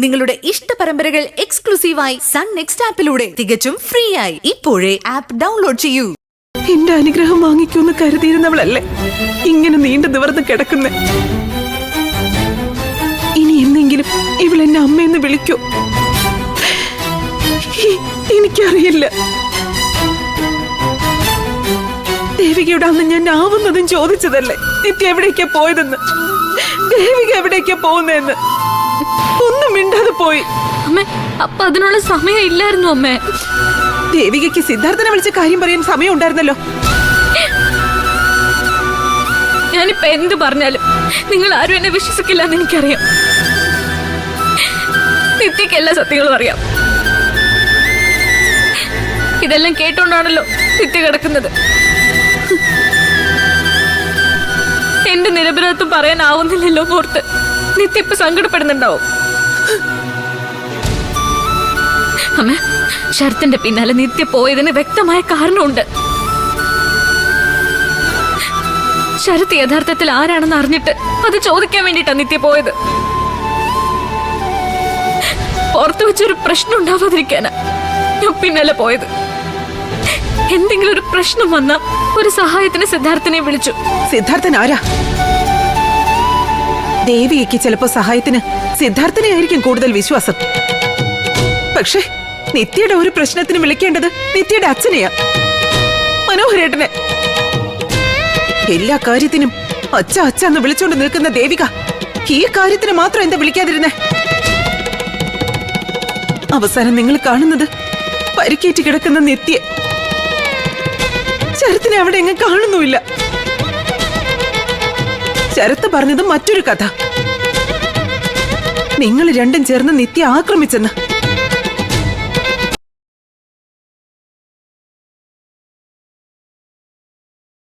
നിങ്ങളുടെ ഇഷ്ട പരമ്പരകൾ എക്സ്ക്ലൂസീവായി സൺ നെക്സ്റ്റ് ആപ്പിലൂടെ തികച്ചും ഫ്രീ ആയി ഇപ്പോഴേ ആപ്പ് ഡൗൺലോഡ് ചെയ്യൂ. എന്റെ അനുഗ്രഹം വാങ്ങിക്കൂന്ന് കരുതിയിരുന്നവളല്ലേ ഇങ്ങനെ നീണ്ടു നിവർന്ന് കിടക്കുന്ന. ഇനി എന്നെങ്കിലും ഇവളെന്നെ അമ്മയെന്ന് വിളിക്കൂ? എനിക്കറിയില്ല. ദേവികയുടെ അന്ന് ഞാൻ ആവുന്നതും ചോദിച്ചതല്ലേ നിത്യ എവിടേക്കാ പോയതെന്ന്, ദേവിക എവിടേക്കാ പോകുന്നതെന്ന്. ഒന്നും മിണ്ടാതെ പോയി. അമ്മേ, അപ്പൊ അതിനുള്ള സമയം ഇല്ലായിരുന്നു അമ്മേ. ദേവികയ്ക്ക് സിദ്ധാർത്ഥനെ വിളിച്ച കാര്യം പറയാൻ സമയം ഉണ്ടായിരുന്നല്ലോ. ഞാനിപ്പോ എന്ത് പറഞ്ഞാലും നിങ്ങൾ ആരും എന്നെ വിശ്വസിക്കില്ല എന്ന് എനിക്കറിയാം. നിത്യക്ക് എല്ലാ സത്യങ്ങളും അറിയാം. ഇതെല്ലാം കേട്ടോണ്ടാണല്ലോ നിത്യ കിടക്കുന്നത്. എന്റെ നിരപരാധത്വം പറയാനാവുന്നില്ലല്ലോ ഓർത്ത് നിത്യ ഇപ്പൊ സങ്കടപ്പെടുന്നുണ്ടാവും. അമ്മ, ശരത്തിന്റെ പിന്നാലെ നിത്യ പോയതിന് വ്യക്തമായ കാരണമുണ്ട്. ശരത് യഥാർത്ഥത്തിൽ ആരാണെന്ന് അറിഞ്ഞിട്ട് അത് ചോദിക്കാൻ വേണ്ടിട്ടാ നിത്യ പോയത്. പുറത്തു വെച്ചൊരു പ്രശ്നം ഉണ്ടാവാതിരിക്കാനാ ഞാൻ പിന്നാലെ പോയത്. എന്തെങ്കിലും ഒരു പ്രശ്നം വന്നാ ഒരു സഹായത്തിന് സിദ്ധാർത്ഥനെ വിളിച്ചു. സിദ്ധാർത്ഥൻ ആരാ? ദേവികയ്ക്ക് ചിലപ്പോ സഹായത്തിന് സിദ്ധാർത്ഥനെ ആയിരിക്കും കൂടുതൽ വിശ്വാസം. പക്ഷേ നിത്യയുടെ ഒരു പ്രശ്നത്തിന് വിളിക്കേണ്ടത് നിത്യയുടെ അച്ഛനെയാ, മനോഹരേട്ടനെ. എല്ലാ കാര്യത്തിനും അച്ഛ അച്ഛ എന്ന് വിളിച്ചോണ്ട് നിൽക്കുന്ന ദേവിക ഈ കാര്യത്തിന് മാത്രം എന്താ വിളിക്കാതിരുന്നേ? അവസാനം നിങ്ങൾ കാണുന്നത് പരിക്കേറ്റ് കിടക്കുന്ന നിത്യ. ശരത്തിനെ അവിടെ എങ്ങും കാണുന്നുമില്ല. ശരത്ത് പറഞ്ഞത് മറ്റൊരു കഥ. നിങ്ങൾ രണ്ടും ചേർന്ന് നിത്യ ആക്രമിച്ചെന്ന്.